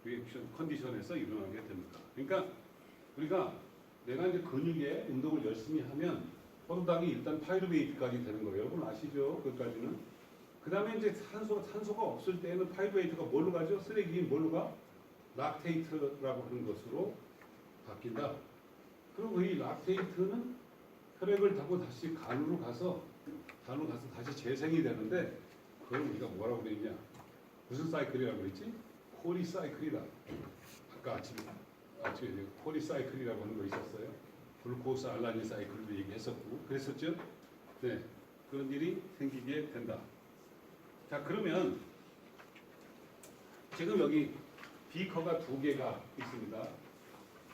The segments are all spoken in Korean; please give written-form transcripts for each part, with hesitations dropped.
리액션 컨디션에서 일어나게 됩니다. 그러니까 우리가 내가 이제 근육에 운동을 열심히 하면 포도당이 일단 파이루베이트까지 되는 거예요. 여러분 아시죠? 그까지는. 그 다음에 이제 산소가 없을 때는 파이루베이트가 뭘로 가죠? 쓰레기 뭘로 가? 락테이트라고 하는 것으로 바뀐다. 그리고 이 락테이트는 혈액을 타고 다시 간으로 가서 다시 재생이 되는데 그걸 우리가 뭐라고 그랬냐? 무슨 사이클이라고 그랬지? 코리 사이클이다. 아까 아침에 코리 사이클이라고 하는 거 있었어요. 글루코스 알라닌 사이클도 얘기했었고 그랬었죠? 네, 그런 일이 생기게 된다. 자, 그러면 지금 여기 비커가 2개가 있습니다.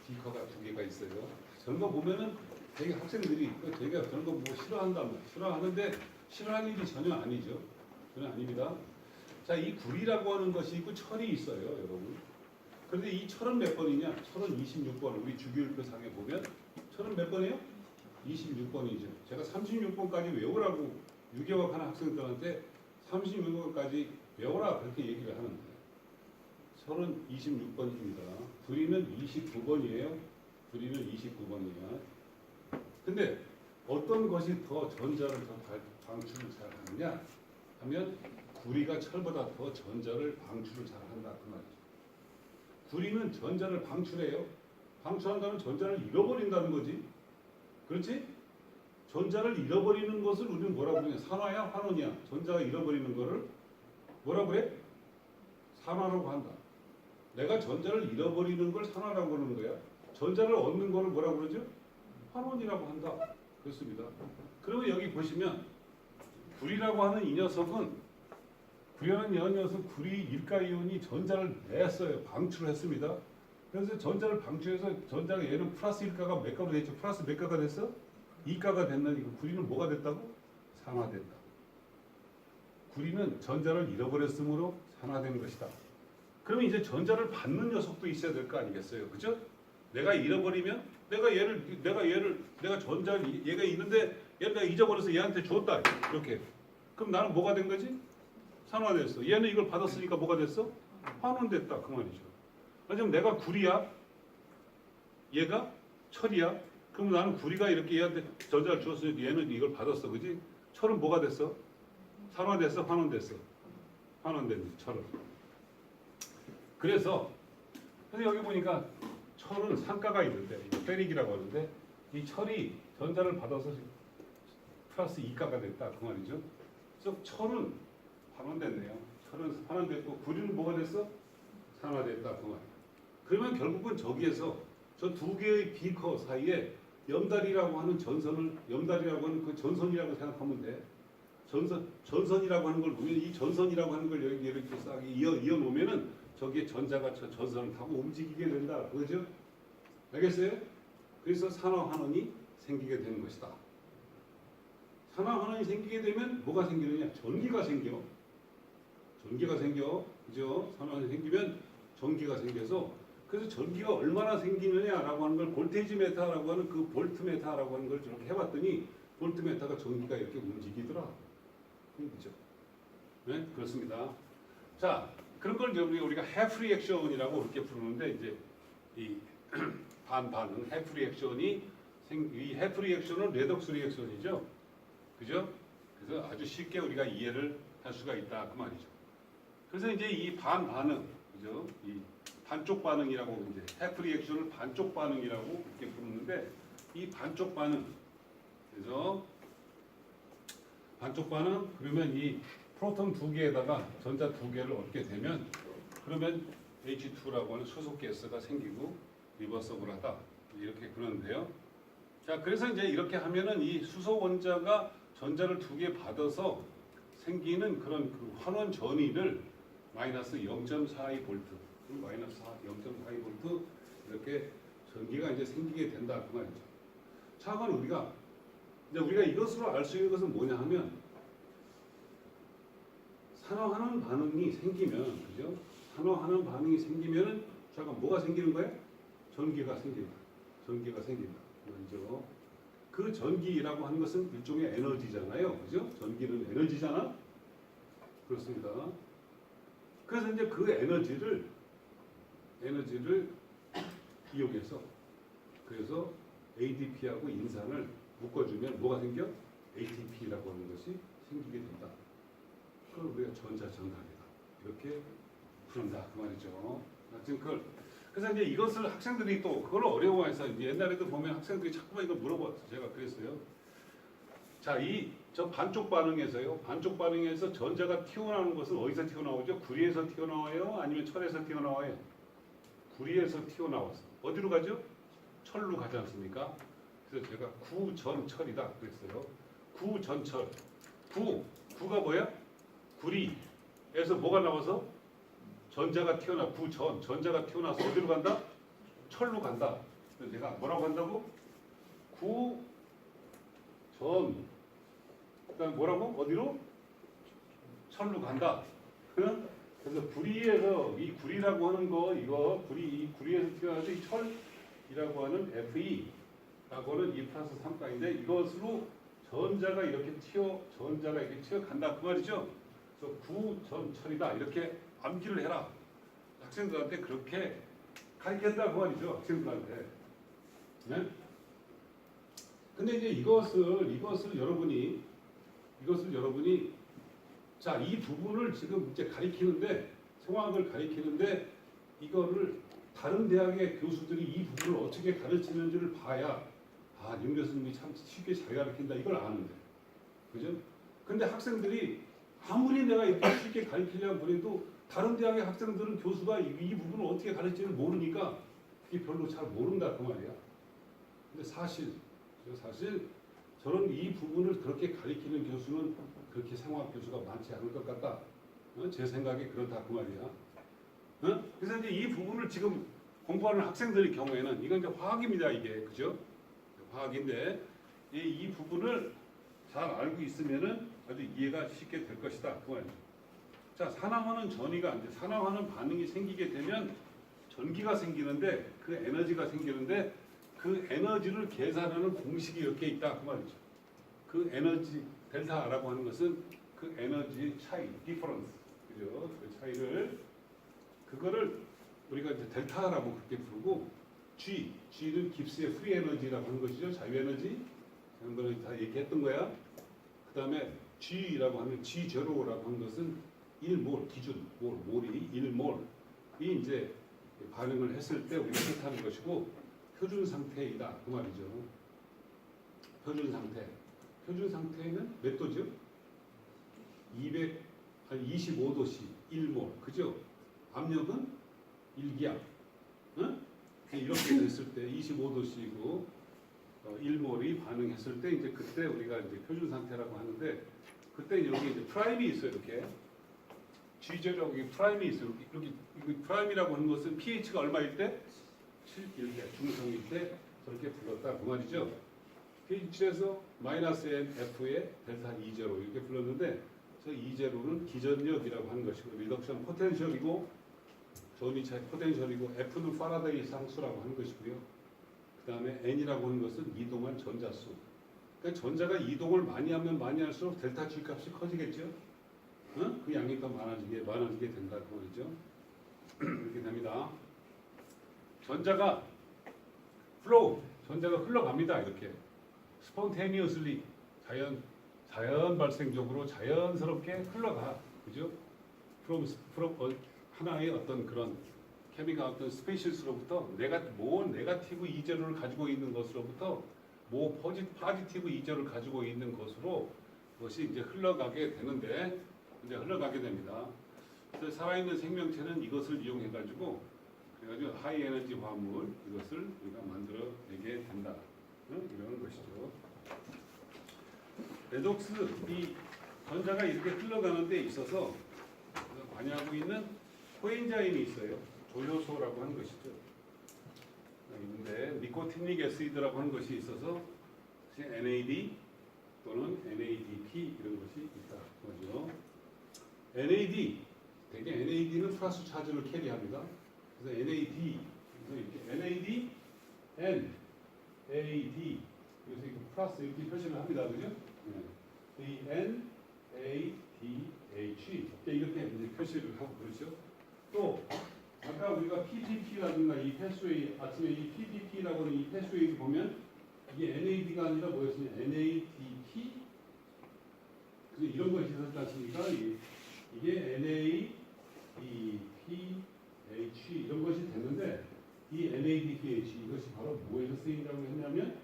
비커가 2개가 있어요. 저런 거 보면은 되게 학생들이 되게 저런 거 뭐 싫어한단 말이에요. 싫어하는데 싫어하는 일이 전혀 아니죠. 전혀 아닙니다. 자, 이 굴이라고 하는 것이 있고 철이 있어요, 여러분. 그런데 이 철은 몇 번이냐? 철은 26번. 우리 주기율표상에 보면 철은 몇 번이에요? 26번이죠. 제가 36번까지 외우라고 유교학하는 학생들한테 36번까지 외워라 그렇게 얘기를 하는데 철은 26번입니다. 구리는 29번이에요. 구리는 29번이야. 근데 어떤 것이 더 전자를 더 방출을 잘 하느냐 하면 구리가 철보다 더 전자를 방출을 잘 한다 그 말이죠. 구리는 전자를 방출해요. 방출한다면 전자를 잃어버린다는 거지. 그렇지? 전자를 잃어버리는 것을 우리는 뭐라고 그러냐? 산화야? 환원이야? 전자가 잃어버리는 거를 뭐라고 그래? 산화라고 한다. 내가 전자를 잃어버리는 걸 산화라고 그러는 거야. 전자를 얻는 거를 뭐라고 그러죠? 환원이라고 한다. 그렇습니다. 그러면 여기 보시면 구리라고 하는 이 녀석은 구리 일가이온이 전자를 냈어요. 방출을 했습니다. 그래서 전자를 방출해서 전자가 얘는 플러스 1가가 몇 가로 됐죠? 플러스 몇 가가 됐어? 2가가 됐는데 구리는 뭐가 됐다고? 산화됐다. 구리는 전자를 잃어버렸으므로 산화된 것이다. 그러면 이제 전자를 받는 녀석도 있어야 될 거 아니겠어요? 그죠? 내가 잃어버리면 내가 얘가 있는데 얘를 내가 잊어버려서 얘한테 줬다. 이렇게. 그럼 나는 뭐가 된 거지? 산화됐어. 얘는 이걸 받았으니까 뭐가 됐어? 환원됐다. 그 말이죠. 그럼 내가 구리야? 얘가 철이야? 그럼 나는 구리가 이렇게 얘한테 전자를 주었으니까 얘는 이걸 받았어. 그지? 철은 뭐가 됐어? 산화됐어? 환원됐어? 환원된 철은. 그래서 여기 보니까 철은 상가가 있는데 페릭이라고 하는데 이 철이 전자를 받아서 플러스 2가가 됐다 그 말이죠. 그래서 철은 환원됐네요. 철은 환원됐고 구리는 뭐가 됐어? 산화됐다 그 말이에요. 그러면 결국은 저기에서 저 2개의 비커 사이에 염달이라고 하는 염달이라고 하는 그 전선이라고 생각하면 돼. 전선이라고 하는 걸 보면 이 전선이라고 하는 걸 여기 이렇게 싹 이어 놓으면은 저기에 전자가 저 전선을 타고 움직이게 된다. 그죠? 알겠어요? 그래서 산화환원이 생기게 되는 것이다. 산화환원이 생기게 되면 뭐가 생기느냐? 전기가 생겨. 그죠? 산화환원이 생기면 전기가 생겨서 그래서 전기가 얼마나 생기느냐라고 하는 걸 볼테이지메타라고 하는 그 볼트메타라고 하는 걸 저렇게 해봤더니 볼트메타가 전기가 이렇게 움직이더라. 그죠? 네? 그렇습니다. 자, 그런 걸 우리가 해프 리액션이라고 그렇게 부르는데 이제 이 반응 해프 리액션이 이 해프 리액션은 레독스 리액션이죠. 그죠? 그래서 아주 쉽게 우리가 이해를 할 수가 있다 그 말이죠. 그래서 이제 이 반응 그죠? 이 반쪽 반응이라고 이제 해프 리액션을 반쪽 반응이라고 이렇게 부르는데 이 반쪽 반응 그래서 반쪽 반응 그러면 이 프로톤 2개에다가 전자 2개를 얻게 되면 그러면 H2라고 하는 수소 가스가 생기고 리버서블하다 이렇게 그러는데요. 자, 그래서 이제 이렇게 하면은 이 수소 원자가 전자를 2개 받아서 생기는 그런 그 환원 전위를 마이너스 0.42V, 마이너스 0.42V 이렇게 전기가 이제 생기게 된다 그 말이죠. 자, 그럼 우리가 이것으로 알 수 있는 것은 뭐냐 하면 산화하는 반응이 생기면 그죠? 산화하는 반응이 생기면은 잠깐 뭐가 생기는 거야? 전기가 생긴다. 먼저 그 전기라고 하는 것은 일종의 에너지잖아요. 그죠? 전기는 에너지잖아. 그렇습니다. 그래서 이제 그 에너지를 에너지를 이용해서 그래서 ADP하고 인산을 묶어주면 뭐가 생겨? ATP라고 하는 것이 생기게 된다. 그걸 우리가 전자전달이다. 이렇게 부른다 그 말이죠. 지금 그걸 그래서 이제 이것을 학생들이 또 그걸 어려워해서 이제 옛날에도 보면 학생들이 자꾸만 이거 물어봤어요. 제가 그랬어요. 자, 저 반쪽 반응에서요. 반쪽 반응에서 전자가 튀어나오는 것은 어디서 튀어나오죠? 구리에서 튀어나와요? 아니면 철에서 튀어나와요? 구리에서 튀어나와서 어디로 가죠? 철로 가지 않습니까? 그래서 제가 구전철이다 그랬어요. 구전철. 구가 뭐야? 구리에서 뭐가 나와서 전자가 전자가 튀어나와서 어디로 간다? 철로 간다. 그래서 제가 뭐라고 한다고? 그다음 뭐라고? 어디로? 철로 간다. 그래서 구리에서 이 구리라고 하는 거 이거 이 구리에서 튀어나와서 이 철이라고 하는 Fe라고 하는 2 플러스 3가인데 이것으로 전자가 이렇게 튀어간다 그 말이죠. 그래서 구전철이다 이렇게 암기를 해라. 학생들한테 그렇게 가르친다 그 말이죠. 학생들한테. 네? 근데 이제 이것을 여러분이 자, 이 부분을 지금 이제 가리키는데 성악을 가리키는데 이거를 다른 대학의 교수들이 이 부분을 어떻게 가르치는지를 봐야 윤 교수님이 참 쉽게 잘 가르친다 이걸 아는데. 그죠? 근데 학생들이 아무리 내가 이렇게 쉽게 가르치려고 해도 다른 대학의 학생들은 교수가 이 부분을 어떻게 가르치는지 모르니까 그게 별로 잘 모른다 그 말이야. 근데 사실 저는 이 부분을 그렇게 가리키는 교수는 그렇게 생화학 교수가 많지 않을 것 같다. 제 생각이 그렇다 그 말이야. 그래서 이제 이 부분을 지금 공부하는 학생들의 경우에는 이건 이제 화학입니다 이게 그죠? 화학인데 이 부분을 잘 알고 있으면은 아주 이해가 쉽게 될 것이다 그 말이죠. 자, 산화하는 반응이 생기게 되면 전기가 생기는데 그 에너지가 생기는데 그 에너지를 계산하는 공식이 이렇게 있다 그 말이죠. 그 에너지 델타라고 하는 것은 그 에너지 차이, 디퍼런스, 그죠? 그 차이를 그거를 우리가 이제 델타라고 그렇게 부르고 G는 깁스의 프리 에너지라고 하는 것이죠. 자유 에너지. 지난번에 다 얘기했던 거야. 그 다음에 G라고 하는 G0라고 하는 것은 1몰 기준 몰이 1몰이 이제 반응을 했을 때 우리가 뜻하는 것이고 표준 상태이다 그 말이죠. 표준 상태는 몇 도죠? 25도씨 1몰 그죠? 압력은 1기압. 이렇게 됐을 때 25도씨고 1몰이 반응했을 때 이제 그때 우리가 이제 표준 상태라고 하는데 그때 여기 이제 프라임이 있어요 이렇게. G0 여기 프라임이 있어요. 여기 프라임이라고 하는 것은 pH가 얼마일 때? 7일 때, 중성일 때 저렇게 불렀다 그 말이죠. pH에서 -n F에 델타 E0 이렇게 불렀는데 저 E0는 기전력이라고 하는 것이고 리덕션 포텐셜이고 전이차 포텐셜이고 F는 파라데이 상수라고 하는 것이고요. 그 다음에 N이라고 하는 것은 이동한 전자수. 그러니까 전자가 이동을 많이 하면 많이 할수록 델타 G 값이 커지겠죠. 그 양이 더 많아지게 된다 그 말이죠. 이렇게 됩니다. 전자가 흘러갑니다. 이렇게 spontaneously 자연 발생적으로 자연스럽게 흘러가. 그죠? from 하나의 어떤 그런 케미가 어떤 스페시스로부터 모 네가티브 이제로를 가지고 있는 것으로부터 모 포지티브 이제로를 가지고 있는 것으로 그것이 이제 흘러가게 되는데 이제 흘러가게 됩니다. 그래서 살아있는 생명체는 이것을 이용해 가지고 그래가지고 하이 에너지 화합물 이것을 우리가 만들어내게 된다. 이런 것이죠. 레독스 이 전자가 이렇게 흘러가는 데 있어서 관여하고 있는 코엔자임이 있어요. 조효소라고 하는 것이죠. 있는데 니코틴릭 애시드라고 하는 것이 있어서 NAD 또는 NADP 이런 것이 있다. 그죠? 대개 NAD는 플러스 차지를 캐리합니다. 그래서 NAD 그래서 이렇게 NAD, N, AD 그래서 이렇게 플러스 이렇게 표시를 합니다. 그죠? 이 N, A, D, H 이렇게 이제 표시를 하고 그렇죠. 또 아까 우리가 PDP라든가 이 패스웨이, 아침에 이 PDP라고 하는 이 패스웨이를 보면 이게 NAD가 아니라 뭐였으냐? NADP? 그래서 이런 것이 있었지 않습니까? 이게 NADPH 이런 것이 됐는데 이 NADPH 이것이 바로 뭐에서 쓰인다고 했냐면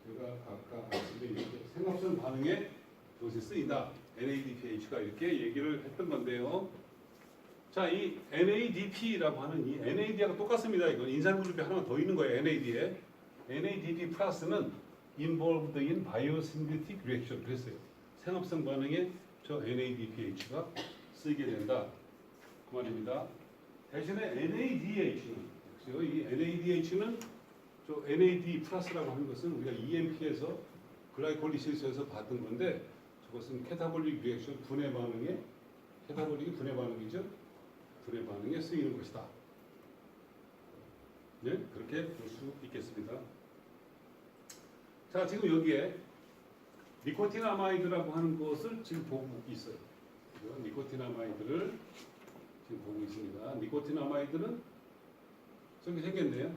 제가 아까 아침에 이렇게 생합성 반응에 그것이 쓰인다. NADPH가 이렇게 얘기를 했던 건데요. 자, 이 NADP라고 하는 이 NAD하고 똑같습니다. 이건 인산그룹이 하나 더 있는 거예요. NAD에. NADP 플러스는 involved in biosynthetic reaction 그랬어요. 생합성 반응에 저 NADPH가 쓰이게 된다. 그 말입니다. 대신에 NADH는 그죠? 이 NADH는 저 NAD 플러스라고 하는 것은 우리가 EMP에서 글라이콜리시스에서 봤던 건데 저것은 캐타볼릭 리액션 분해 반응에 캐타볼릭이 분해 반응이죠. 분해 반응에 쓰이는 것이다. 네, 그렇게 볼 수 있겠습니다. 자, 지금 여기에 니코틴아마이드라고 하는 것을 지금 보고 있어요. 니코틴아마이드를 지금 보고 있습니다. 니코틴아마이드는 저기 생겼네요.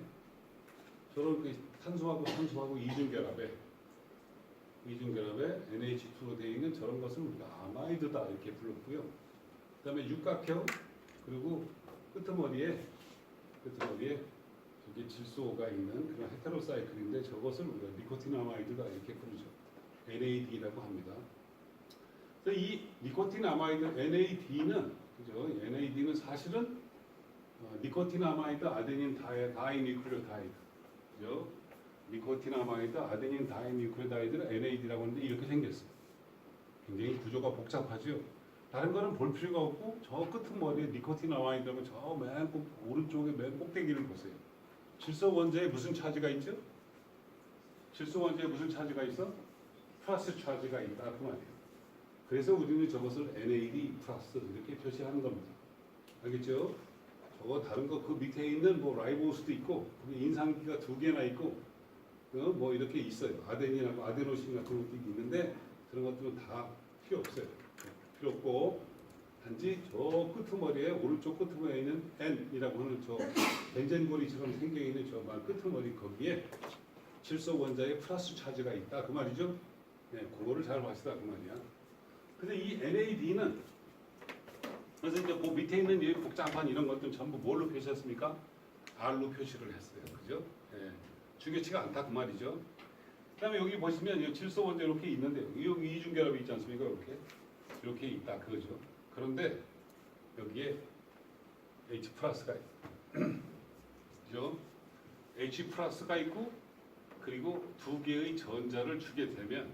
저런 그 탄소하고 이중결합에 NH2로 되어 있는 저런 것을 우리가 아마이드다 이렇게 불렀고요. 그다음에 육각형 그리고 끄트머리에 저기 질소가 있는 그런 헤테로사이클인데 저것을 우리가 니코틴아마이드다 이렇게 부르죠. NAD라고 합니다. 그래서 이 니코틴아마이드 NAD는 그죠? NAD는 사실은 니코틴아마이드 아데닌 다이니클레오타이드 그죠? 니코틴아마이드 아데닌 다이니클레오타이드를 NAD라고 하는데 이렇게 생겼어요. 굉장히 구조가 복잡하죠. 다른 거는 볼 필요가 없고 저 끄트머리에 니코틴아마이드라고 저 맨 오른쪽에 맨 꼭대기를 보세요. 질소 원자에 무슨 차지가 있죠? 질소 원자에 무슨 차지가 있어? 플러스 차지가 있다 그 말이에요. 그래서 우리는 저것을 NAD 플러스 이렇게 표시하는 겁니다. 알겠죠? 저거 다른 거 그 밑에 있는 뭐 라이보스도 있고 인산기가 2개나 있고 뭐 이렇게 있어요. 아데닌하고 아데노신 같은 것도 있는데 그런 것들은 다 필요 없어요. 필요 없고 단지 저 끄트머리에 오른쪽 끄트머리에 있는 N이라고 하는 저 벤젠고리처럼 생겨 있는 저 끄트머리 거기에 질소 원자에 플러스 차지가 있다 그 말이죠. 네, 그거를 잘 마시다 그 말이야. 근데 이 NAD는 그래서 이제 그 밑에 있는 이 복잡한 이런 것들 전부 뭘로 표시했습니까? R로 표시를 했어요. 그죠? 예, 중요치가 않다 그 말이죠. 그다음에 여기 보시면 질소 원자 이렇게 있는데 여기 이중결합이 있지 않습니까? 이렇게 있다 그거죠. 그런데 여기에 H 플러스가 그죠? H 플러스가 있고 그리고 두 개의 전자를 주게 되면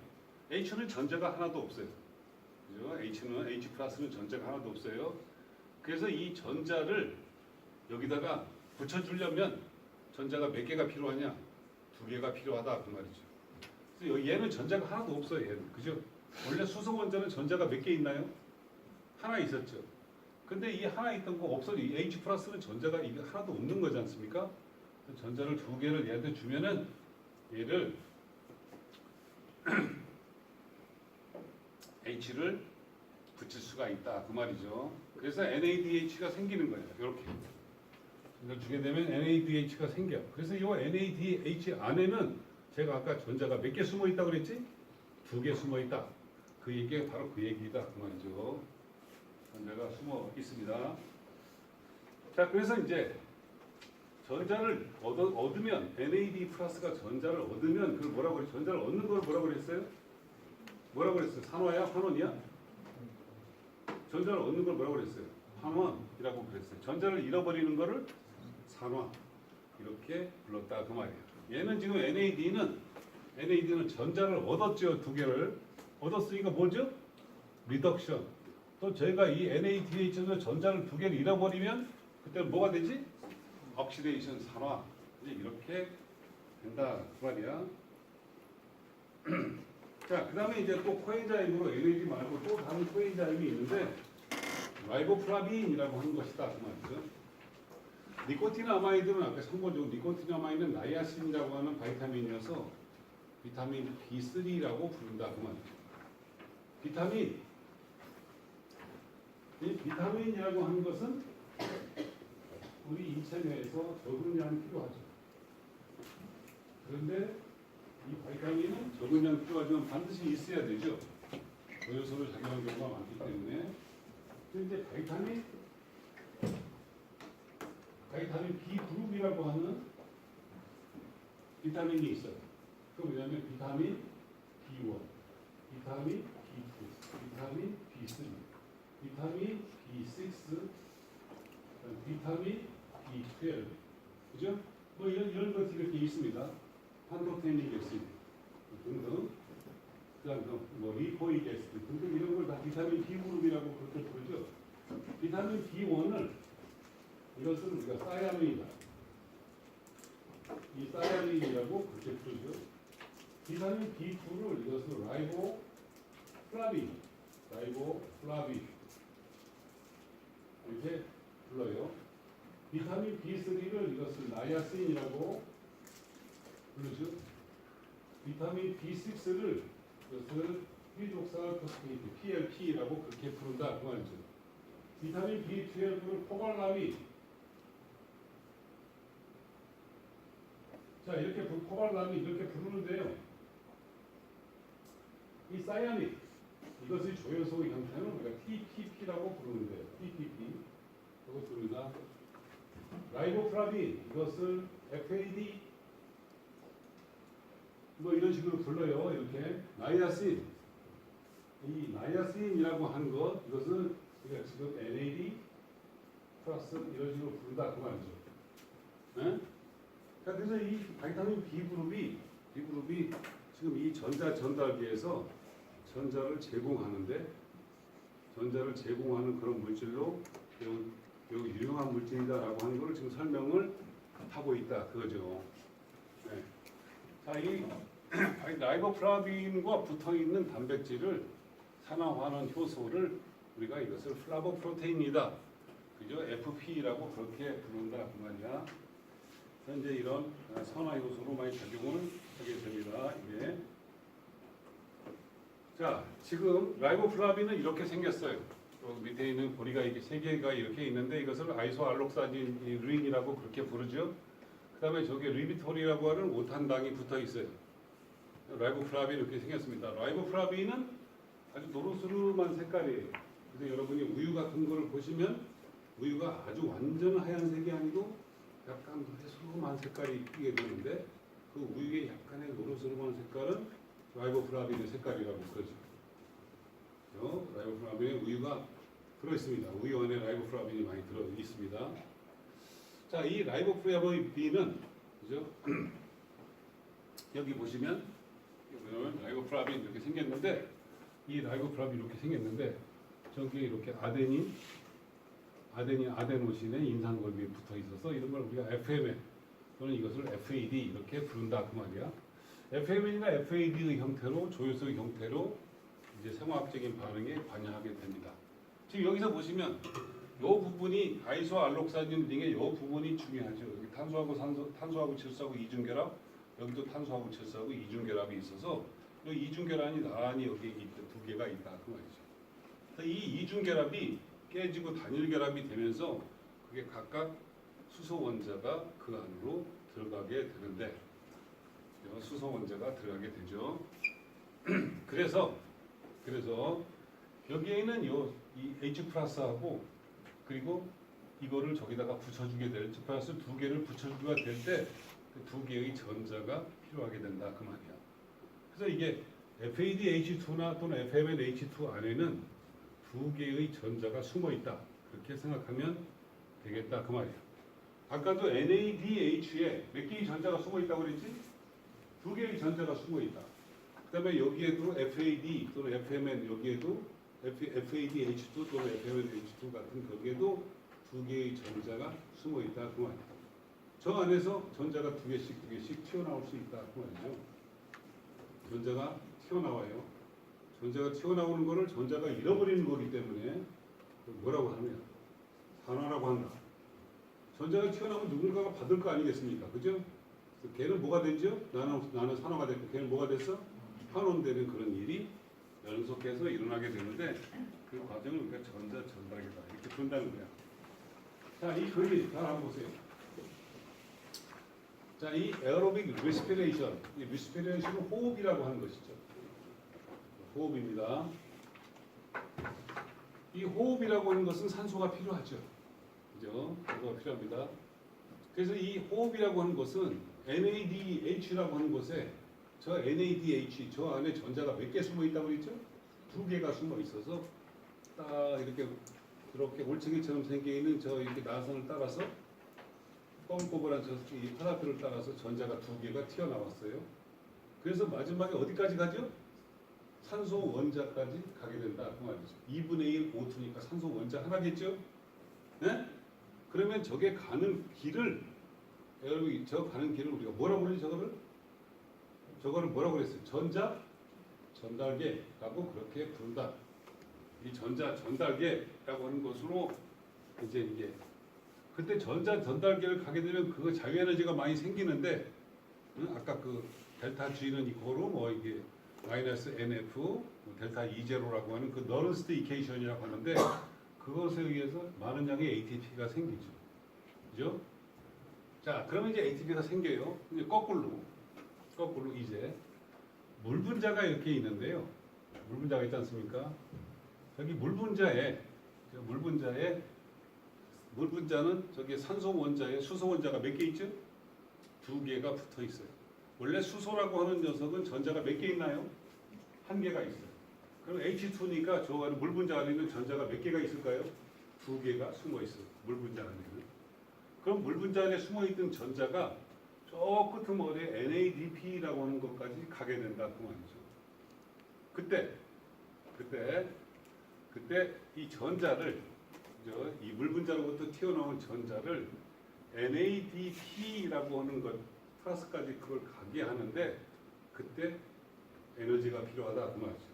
H는 전자가 하나도 없어요. 그죠? H 플러스는 전자가 하나도 없어요. 그래서 이 전자를 여기다가 붙여주려면 전자가 몇 개가 필요하냐? 2개가 필요하다 그 말이죠. 그래서 얘는 전자가 하나도 없어요. 얘는 그죠? 원래 수소 원자는 전자가 몇 개 있나요? 하나 있었죠. 근데 이 하나 있던 거 없어져. H 플러스는 전자가 이게 하나도 없는 거지 않습니까? 전자를 2개를 얘한테 주면은 얘를 H를 붙일 수가 있다 그 말이죠. 그래서 NADH가 생기는 거예요. 이렇게 이걸 주게 되면 NADH가 생겨. 그래서 이 NADH 안에는 제가 아까 전자가 몇 개 숨어 있다고 그랬지? 2개 숨어 있다. 그 얘기가 바로 그 얘기다 그 말이죠. 전자가 숨어 있습니다. 자, 그래서 이제 전자를 얻으면 NAD 플러스가 전자를 얻으면 그걸 뭐라고 그랬어요? 전자를 얻는 걸 뭐라고 그랬어요? 뭐라고 그랬어요? 산화야? 환원이야? 전자를 얻는 걸 뭐라고 그랬어요? 환원이라고 그랬어요. 전자를 잃어버리는 거를 산화 이렇게 불렀다 그 말이에요. 얘는 지금 NAD는 전자를 얻었죠. 2개를 얻었으니까 뭐죠? 리덕션. 또 저희가 이 NADH에서 전자를 2개를 잃어버리면 그때는 뭐가 되지? 옥시데이션 산화 이제 이렇게 된다 그 말이야. 자, 그 다음에 이제 또 코엔자임으로 NAD 말고 또 다른 코엔자임이 있는데 라이보플라빈이라고 하는 것이다 그 말이죠. 니코틴아마이드는 아까 참고적으로 니코틴아마이드는 나이아신이라고 하는 바이타민이어서 비타민 B3라고 부른다 그 말이죠. 이 비타민이라고 하는 것은 우리 인체 내에서 적응량이 필요하죠. 그런데 이 바이타민은 적응량이 필요하지만 반드시 있어야 되죠. 조효소를 작용하는 경우가 많기 때문에. 근데 바이타민 B 그룹이라고 하는 비타민이 있어요. 그 뭐냐면 비타민 B1, 비타민 B2, 비타민 B3, 비타민 B6, 비타민 B12, 그죠? 뭐 이런 것들이 이렇게 있습니다. 판토테닉 액시드 등등, 그다음 뭐 리포익 액시드 등등 이런 걸 다 비타민 B 그룹이라고 그렇게 부르죠. 비타민 B1을 이것을 우리가 사야민이다. 이 사야민이라고 그렇게 부르죠. 비타민 B2를 이것을 라이보플라빈 이렇게 불러요. 비타민 B3를 이것을 나이아신이라고 부르죠. 비타민 B6를 이것을 휘족사토스페이트 PLP라고 그렇게 부른다 그 말이죠. 비타민 B12를 코발라민. 자, 이렇게 코발라민 이렇게 부르는데요. 이 사야민 이것의 조효소의 형태는 우리가 TPP라고 부르는데요. TPP 이거 부릅니다. 라이보플라빈 이것을 FAD 뭐 이런 식으로 불러요. 이렇게 나이아신 이 나이아신이라고 한 것 이것을 우리가 지금 NAD 플러스 이런 식으로 부른다 그 말이죠. 네? 그래서 이 바이타민 B 그룹이 지금 이 전자 전달기에서 전자를 제공하는데 전자를 제공하는 그런 물질로 요 유용한 물질이다라고 하는 걸 지금 설명을 하고 있다 그거죠. 네. 자, 이 라이보플라빈과 붙어 있는 단백질을 산화하는 효소를 우리가 이것을 플라보프로테인이다. 그죠? FP라고 그렇게 부른다 그 말이야. 현재 이런 산화 효소로 많이 작용을 하게 됩니다. 이게. 자, 지금 라이보플라빈은 이렇게 생겼어요. 밑에 있는 고리가 이게 세 개가 이렇게 있는데 이것을 아이소알록사딘이라고 그렇게 부르죠. 그다음에 저게 리비톨이라고 하는 오탄당이 붙어 있어요. 라이보플라빈 이렇게 생겼습니다. 라이보플라빈은 아주 노르스름한 색깔이에요. 그래서 여러분이 우유 같은 거를 보시면 우유가 아주 완전 하얀색이 아니고 약간 수름한 색깔이 있게 되는데 그 우유의 약간의 노르스름한 색깔은 라이보플라빈의 색깔이라고 그러죠. 라이보플라빈에 우유가 들어있습니다. 우유 안에 라이보플라빈이 많이 들어있습니다. 자, 이 라이보플라빈은 그죠? 여기 보시면 라이보플라빈 이렇게 생겼는데 이 라이보플라빈 이렇게 생겼는데 저기에 이렇게 아데노신의 인산골비에 붙어 있어서 이런 걸 우리가 FMN 또는 이것을 FAD 이렇게 부른다 그 말이야. FMN이나 FAD의 형태로 조효소의 형태로 이제 생화학적인 반응에 관여하게 됩니다. 지금 여기서 보시면 이 부분이 아이소알록사딘 링의 이 부분이 중요하죠. 여기 탄소하고 질소하고 이중결합, 여기도 탄소하고 질소하고 이중결합이 있어서 이 이중결합이 나란히 여기 두 개가 있다 그 말이죠. 그래서 이 이중결합이 깨지고 단일결합이 되면서 그게 각각 수소 원자가 그 안으로 들어가게 되는데 수소 원자가 들어가게 되죠. 그래서 여기에는 이 H 플러스하고 그리고 이거를 저기다가 붙여주게 될 H 플러스 두 개를 붙여주게 될 때 그 두 개의 전자가 필요하게 된다 그 말이야. 그래서 이게 FADH2나 또는 FMNH2 안에는 두 개의 전자가 숨어 있다 그렇게 생각하면 되겠다 그 말이야. 아까도 NADH에 몇 개의 전자가 숨어 있다고 그랬지? 두 개의 전자가 숨어 있다. 그다음에 여기에도 FAD 또는 FMN 여기에도 FADH2 또는 FMNH2 같은 거기에도 두 개의 전자가 숨어 있다 그 말이야. 저 안에서 전자가 두 개씩 튀어나올 수 있다 그 말이죠. 전자가 튀어나와요. 전자가 튀어나오는 것을 전자가 잃어버리는 거기 때문에 뭐라고 하느냐? 산화라고 한다. 전자가 튀어나오면 누군가가 받을 거 아니겠습니까? 그죠? 걔는 뭐가 되죠? 나는 산화가 됐고 걔는 뭐가 됐어? 환원되는 그런 일이 연속해서 일어나게 되는데 그 과정을 우리가 전자 전달이다 이렇게 본다는 거야. 자, 이 그림 잘 한번 보세요. 자, 이 에어로빅 리스피레이션, 이 리스피레이션은 호흡이라고 하는 것이죠. 호흡입니다. 이 호흡이라고 하는 것은 산소가 필요하죠. 그죠? 산소가 필요합니다. 그래서 이 호흡이라고 하는 것은 NADH라고 하는 곳에 저 NADH 저 안에 전자가 몇 개 숨어 있다고 그랬죠? 2개가 숨어 있어서 딱 이렇게 올챙이처럼 생겨 있는 저 이렇게 나선을 따라서 껌꼬벌한 이 화살표를 따라서 전자가 2개가 튀어나왔어요. 그래서 마지막에 어디까지 가죠? 산소 원자까지 가게 된다 그 말이죠. 2분의 1 O2니까 산소 원자 하나겠죠? 네? 그러면 저게 가는 길을 여러분 저 가는 길을 우리가 뭐라고 그러지 저거를 뭐라고 그랬어요? 전자 전달계라고 그렇게 부른다. 이 전자 전달계라고 하는 것으로 이제 그때 전자 전달계를 가게 되면 그거 자유 에너지가 많이 생기는데 아까 그 델타 G는 이거로 뭐 이게 마이너스 NF 델타 E0라고 하는 그 너른스트 이케이션이라고 하는데 그것에 의해서 많은 양의 ATP가 생기죠. 그죠? 자, 그러면 이제 ATP가 생겨요. 이제 거꾸로 이제 물 분자가 이렇게 있는데요. 물 분자가 있지 않습니까? 여기 물 분자는 저기 산소 원자에 수소 원자가 몇 개 있죠? 2개가 붙어 있어요. 원래 수소라고 하는 녀석은 전자가 몇 개 있나요? 1개가 있어요. 그럼 H2니까 저 안에 물 분자 안에 있는 전자가 몇 개가 있을까요? 2개가 숨어 있어요. 물 분자 안에는. 그럼 물 분자 안에 숨어 있던 전자가 저 끄트머리에 NADP라고 하는 것까지 가게 된다 그 말이죠. 그때 이 전자를 이 물 분자로부터 튀어나온 전자를 NADP라고 하는 것 플러스까지 그걸 가게 하는데 그때 에너지가 필요하다 그 말이죠.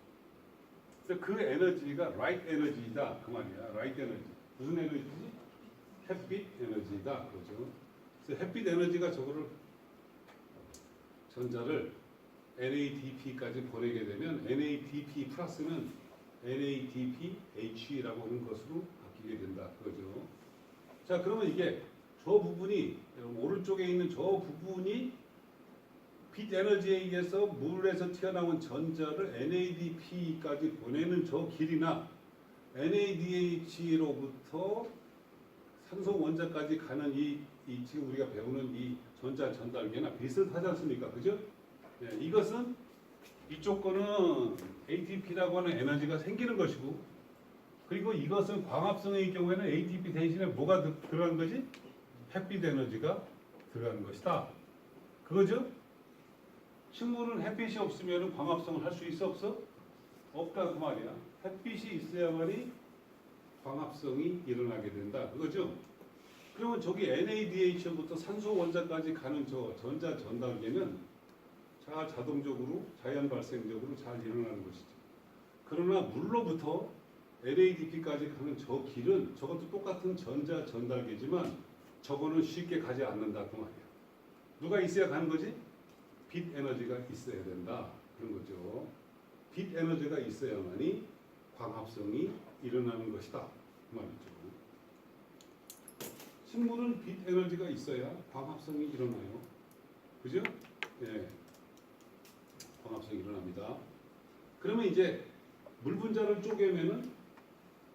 그래서 그 에너지가 라이트 에너지다 그 말이야. 라이트 에너지 무슨 에너지지? 햇빛 에너지다 그죠. 그래서 햇빛 에너지가 저거를 전자를 NADP까지 보내게 되면 NADP 플러스는 NADPH라고 하는 것으로 바뀌게 된다 그거죠. 자, 그러면 이게 저 부분이 오른쪽에 있는 저 부분이 빛 에너지에 의해서 물에서 튀어나온 전자를 NADP까지 보내는 저 길이나 NADH로부터 산소 원자까지 가는 이 지금 우리가 배우는 이 전자 전달계나 비슷하지 않습니까? 그죠? 네, 이것은 이쪽 거는 ATP라고 하는 에너지가 생기는 것이고 그리고 이것은 광합성의 경우에는 ATP 대신에 뭐가 들어가는 거지? 햇빛 에너지가 들어가는 것이다. 그거죠? 식물은 햇빛이 없으면 광합성을 할 수 있어 없어? 없다 그 말이야. 햇빛이 있어야만이 광합성이 일어나게 된다. 그거죠? 그러면 저기 NADH부터 산소 원자까지 가는 저 전자 전달계는 자동적으로 자연 발생적으로 잘 일어나는 것이죠. 그러나 물로부터 NADP까지 가는 저 길은 저것도 똑같은 전자 전달계지만 저거는 쉽게 가지 않는다 그 말이야. 누가 있어야 가는 거지? 빛 에너지가 있어야 된다 그런 거죠. 빛 에너지가 있어야만이 광합성이 일어나는 것이다 그 말이죠. 식물은 빛 에너지가 있어야 광합성이 일어나요. 그죠? 예. 광합성이 일어납니다. 그러면 이제 물 분자를 쪼개면은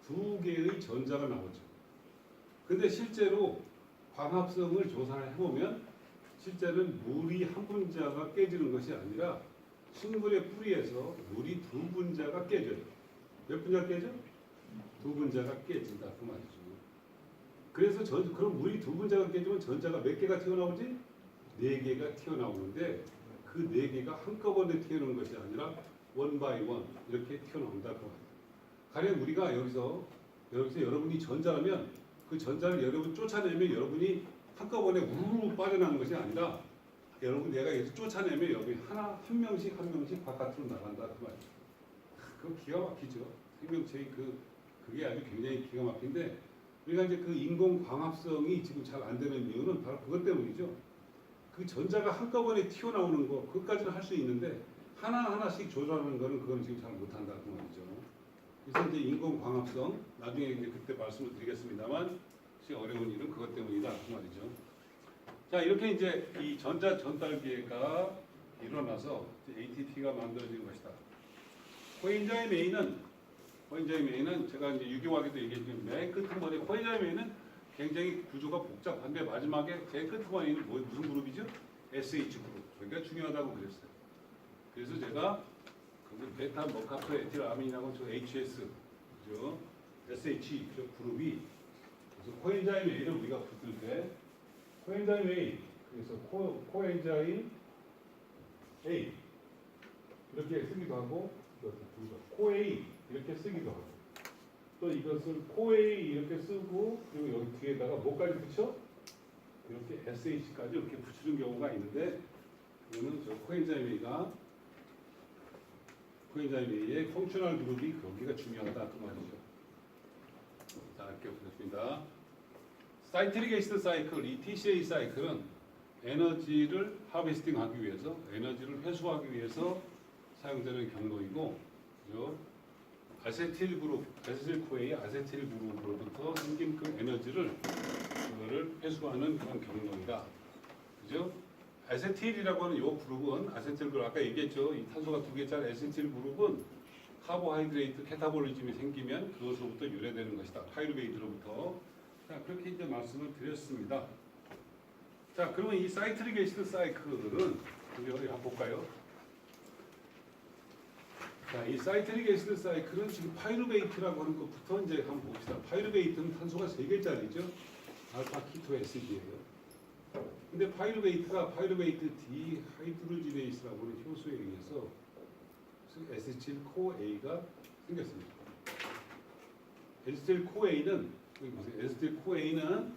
2개의 전자가 나오죠. 근데 실제로 광합성을 조사를 해보면 실제는 물이 한 분자가 깨지는 것이 아니라 식물의 뿌리에서 물이 2분자가 깨져요. 몇 분자 깨져? 2분자가 깨진다 그 말이죠. 그래서 그럼 물이 2분자가 깨지면 전자가 몇 개가 튀어나오지? 4개가 튀어나오는데 그 4개가 한꺼번에 튀어나오는 것이 아니라 원 바이 원 이렇게 튀어나온다 그 말이에요. 가령 우리가 여기서 여러분이 전자라면 그 전자를 여러분 쫓아내면 여러분이 한꺼번에 우르르 빠져나가는 것이 아니라 여러분 내가 여기서 쫓아내면 여러분이 한 명씩 바깥으로 나간다 그 말이에요. 그거 기가 막히죠. 생명체의 그게 아주 굉장히 기가 막힌데 우리가 이제 그 인공 광합성이 지금 잘 안 되는 이유는 바로 그것 때문이죠. 그 전자가 한꺼번에 튀어나오는 거 그것까지는 할 수 있는데 하나하나씩 조절하는 거는 그건 지금 잘 못한다 그 말이죠. 그래서 이제 인공 광합성 나중에 이제 그때 말씀을 드리겠습니다만 어려운 일은 그것 때문이다 그 말이죠. 자, 이렇게 이제 이 전자 전달계가 일어나서 ATP가 만들어진 것이다. 코엔자임 A는 제가 이제 유교학에도 얘기했지만 맨 끝머리 코엔자임 A는 굉장히 구조가 복잡한데 마지막에 제일 끝머리는 무슨 그룹이죠? SH 그룹. 그러니까 중요하다고 그랬어요. 그래서 제가 그 베타 모카프 에틸 아민하고 저 HS 그죠? SH 저 그룹이 그래서 코엔자임 A를 우리가 붙을 때 코엔자임 A 그래서 코엔자임 A 이렇게 쓰기도 하고 코A 이렇게 쓰기도 하고 또 이것을 코A 이렇게 쓰고 그리고 여기 뒤에다가 뭐까지 붙여? 이렇게 SH까지 이렇게 붙이는 경우가 있는데 이거는 저 코엔자임 A의 펑셔널 그룹이 거기가 중요하다 그 말이죠. 자, 이렇게 보겠습니다. 사이트릭 애시드 사이클, 이 TCA 사이클은 에너지를 하베스팅하기 위해서, 에너지를 회수하기 위해서 사용되는 경로이고, 그죠? 아세틸 그룹, 아세틸코에의 아세틸 그룹으로부터 생긴 그 에너지를 그거를 회수하는 그런 경로이다. 그죠? 아세틸이라고 하는 이 그룹은 아세틸 그룹 아까 얘기했죠. 이 탄소가 두 개짜리 아세틸 그룹은 카보하이드레이트 캐타볼리즘이 생기면 그것으로부터 유래되는 것이다. 파이루베이트로부터. 자, 그렇게 이제 말씀을 드렸습니다. 자, 그러면 이 사이트릭 애시드 사이클은 우리 한번 볼까요? 자, 이 사이트릭 애시드 사이클은 지금 파이루베이트라고 하는 것부터 이제 한번 봅시다. 파이루베이트는 탄소가 3개짜리죠. 알파 키토 에시드예요. 근데 파이루베이트 디하이드로지네이스라고 하는 효소에 의해서 에스틸코A가 생겼습니다. 에스틸코A는 여기 보세요. 에스틸코A는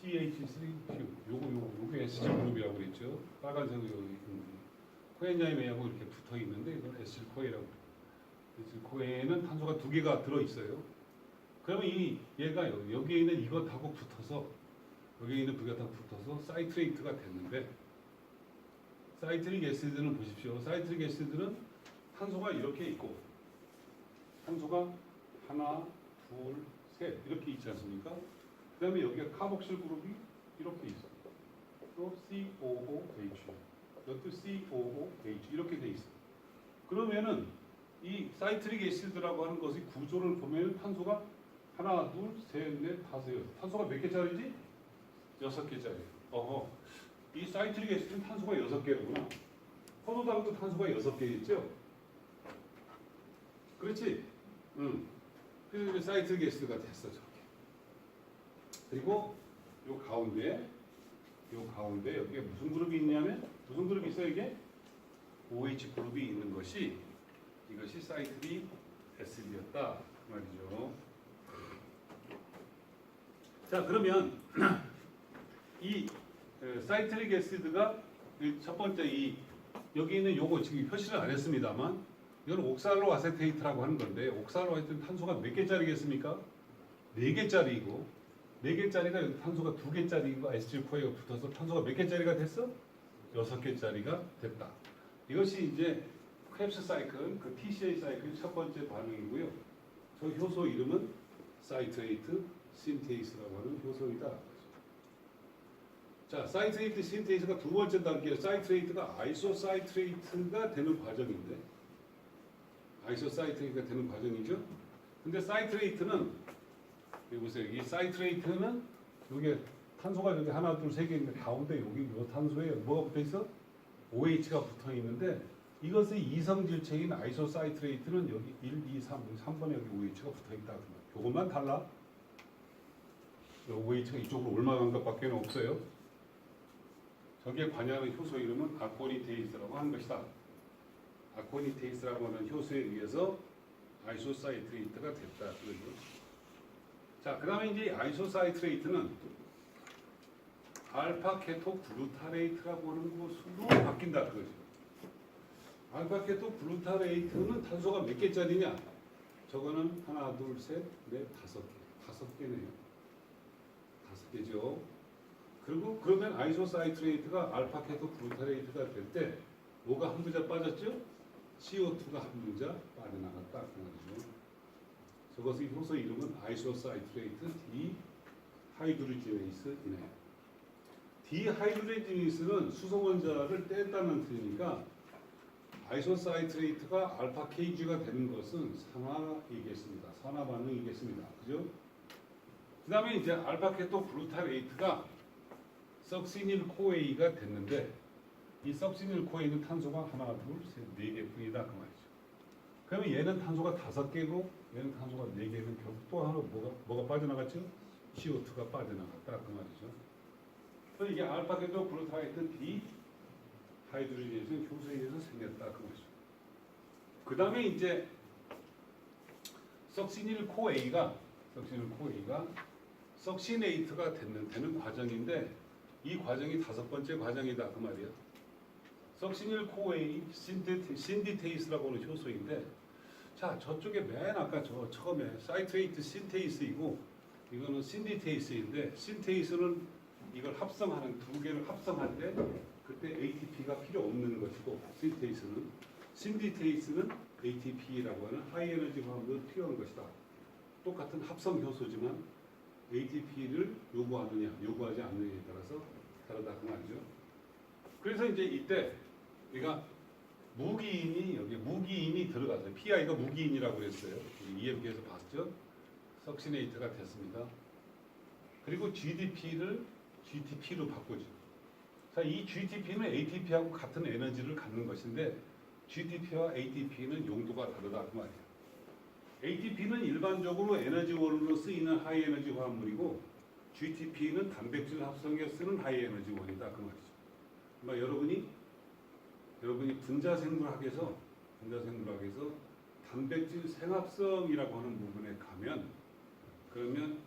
CH3Q 요게 에스틸 그룹이라고 그랬죠. 빨간색으로 여기 코엔자임 A하고 이렇게 붙어 있는데 이건 에스틸코A라고 그래요. 에스틸코A는 탄소가 2개가 들어 있어요. 그러면 얘가 여기에 있는 이것하고 붙어서 여기에 있는 그게 다 붙어서 사이트레이트가 됐는데 사이트릭 애시드는 보십시오. 사이트릭 애시드는 탄소가 이렇게 있고 탄소가 하나, 둘, 셋 이렇게 있지 않습니까? 그 다음에 여기가 카복실 그룹이 이렇게 있어요. 또 COOH 이것도 COOH 이렇게 돼 있어요. 그러면은 이 사이트릭 애시드라고 하는 것의 구조를 보면 탄소가 하나, 둘, 셋, 넷, 다섯이에요. 탄소가 몇 개짜리지? 6개짜리예요. 이 사이트릭 애시드는 탄소가 6개구나. 포도당도 탄소가 6개겠죠? 그렇지? 응. 그래서 사이트릭 애시드가 됐어, 저렇게. 그리고 요 가운데 여기에 무슨 그룹이 있냐면 무슨 그룹이 있어요, 이게? OH 그룹이 있는 것이 이것이 사이트릭 애시드였다. 그 말이죠. 자, 그러면 이 사이트릭 애시드가 첫 번째 여기 있는 요거 지금 표시를 안 했습니다만 이건 옥살로 아세테이트라고 하는 건데 옥살로 아세테이트 탄소가 몇 개짜리겠습니까? 4개짜리이고 4개짜리가 탄소가 2개짜리고 에스틸코에가 붙어서 탄소가 몇 개짜리가 됐어? 6개짜리가 됐다. 이것이 이제 크랩스 사이클, 그 TCA 사이클 첫 번째 반응이고요. 저 효소 이름은 사이트레이트 신테이스라고 하는 효소이다. 자, 사이트레이트 신테이스가 두 번째 단계에 사이트레이트가 아이소사이트레이트가 되는 과정인데 아이소사이트레이트가 되는 과정이죠. 근데 사이트레이트는 여기 보세요. 이 사이트레이트는 여기 탄소가 여기 하나, 둘, 세 개 있는데 가운데 여기 요 탄소에 뭐가 붙어 있어? OH가 붙어 있는데 이것의 이성질체인 아이소사이트레이트는 여기 1, 2, 3번에 여기 OH가 붙어 있다. 이것만 달라. OH가 이쪽으로 올라간 것밖에 없어요. 저기에 관여하는 효소 이름은 아코니테이스라고 하는 것이다. 아코니테이스라고 하는 효소에 의해서 아이소사이트레이트가 됐다. 그러죠. 자, 그 다음에 이제 아이소사이트레이트는 알파 케토 글루타레이트라고 하는 것으로 바뀐다. 그거죠. 알파 케토 글루타레이트는 탄소가 몇 개짜리냐? 저거는 하나, 둘, 셋, 넷, 5개. 5개네요. 5개죠. 그리고 그러면 아이소사이트레이트가 알파 케토 글루타레이트가 될 때 뭐가 한 부자 빠졌죠? CO2가 한 부자 빠져나갔다. 그 말이죠. 저것의 효소 이름은 아이소사이트레이트 디하이드로지네이스이네요. 디하이드로지네이스는 수소원자를 뗐다는 뜻이니까 아이소사이트레이트가 알파 KG가 되는 것은 산화이겠습니다. 산화 반응이겠습니다. 그죠? 그 다음에 이제 알파 케토 글루타레이트가 석시닐 코에이가 됐는데 이 석시닐 코에이는 탄소가 하나, 둘, 셋, 네 개뿐이다 그 말이죠. 그러면 얘는 탄소가 5개고 얘는 탄소가 4개면 결국 또 하나 뭐가 빠져나갔죠? CO2가 빠져나갔다 그 말이죠. 그래서 이게 알파 케토 글루타레이트 디하이드로지네이스는 효소에 의해서 생겼다 그 말이죠. 그 다음에 이제 석시닐 코에이가 석시네이트가 되는 과정인데 이 과정이 5번째 과정이다 그 말이야. 석시닐 코에이 신디테이스라고 하는 효소인데 자 저쪽에 맨 아까 저 처음에 사이트레이트 신테이스이고 이거는 신디테이스인데 신테이스는 이걸 합성하는 두 개를 합성할 때 그때 ATP가 필요 없는 것이고 신디테이스는 ATP라고 하는 하이 에너지 화합이 필요한 것이다. 똑같은 합성 효소지만 ATP를 요구하지 않느냐에 따라서 다르다 그 말이죠. 그래서 이제 이때 우리가 무기인이 들어가서 PI가 무기인이라고 그랬어요. EMP에서 봤죠. 석시네이트가 됐습니다. 그리고 GDP를 GTP로 바꾸죠. 자, 이 GTP는 ATP하고 같은 에너지를 갖는 것인데 GTP와 ATP는 용도가 다르다 그 말이에요. ATP는 일반적으로 에너지원으로 쓰이는 하이 에너지 화합물이고 GTP는 단백질 합성에 쓰는 하이 에너지 원이다 그 말이죠. 그러니까 여러분이 분자생물학에서 단백질 생합성이라고 하는 부분에 가면 그러면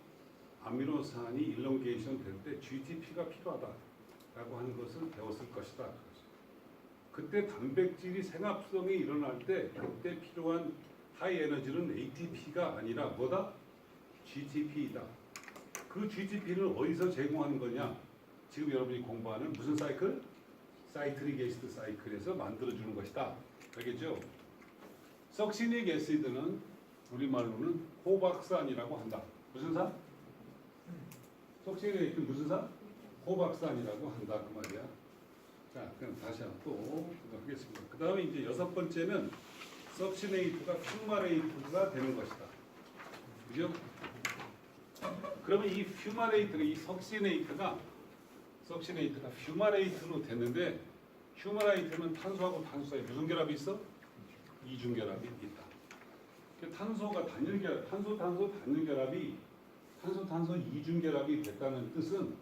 아미노산이 일렁게이션 될 때 GTP가 필요하다라고 하는 것을 배웠을 것이다. 그때 단백질이 생합성이 일어날 때 그때 필요한 하이 에너지는 ATP가 아니라 뭐다? GTP이다. 그 GTP는 어디서 제공하는 거냐? 지금 여러분이 공부하는 무슨 사이클? 사이트릭 애시드 사이클에서 만들어주는 것이다. 알겠죠? 석시닉 애시드는 우리말로는 호박산이라고 한다. 무슨 산? 석시닉 애시드 무슨 산? 호박산이라고 한다. 그 말이야. 자, 그럼 다시 한번 또 하겠습니다. 그 다음에 이제 6번째는 석시네이트가 퓨마레이트가 되는 것이다. 그죠? 그러면 이 퓨마레이트가 이 석시네이트가 퓨마레이트로 됐는데 퓨마레이트는 탄소하고 탄소 사이에 무슨 결합이 있어? 이중결합이 있다. 탄소가 단일결합, 탄소 단일결합이 탄소 이중결합이 됐다는 뜻은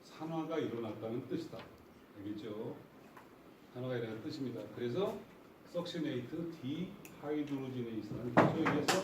산화가 일어났다는 뜻이다. 알겠죠? 산화가 일어난 뜻입니다. 그래서 석시네이트 디하이드로지네이스라는 효소에 의해서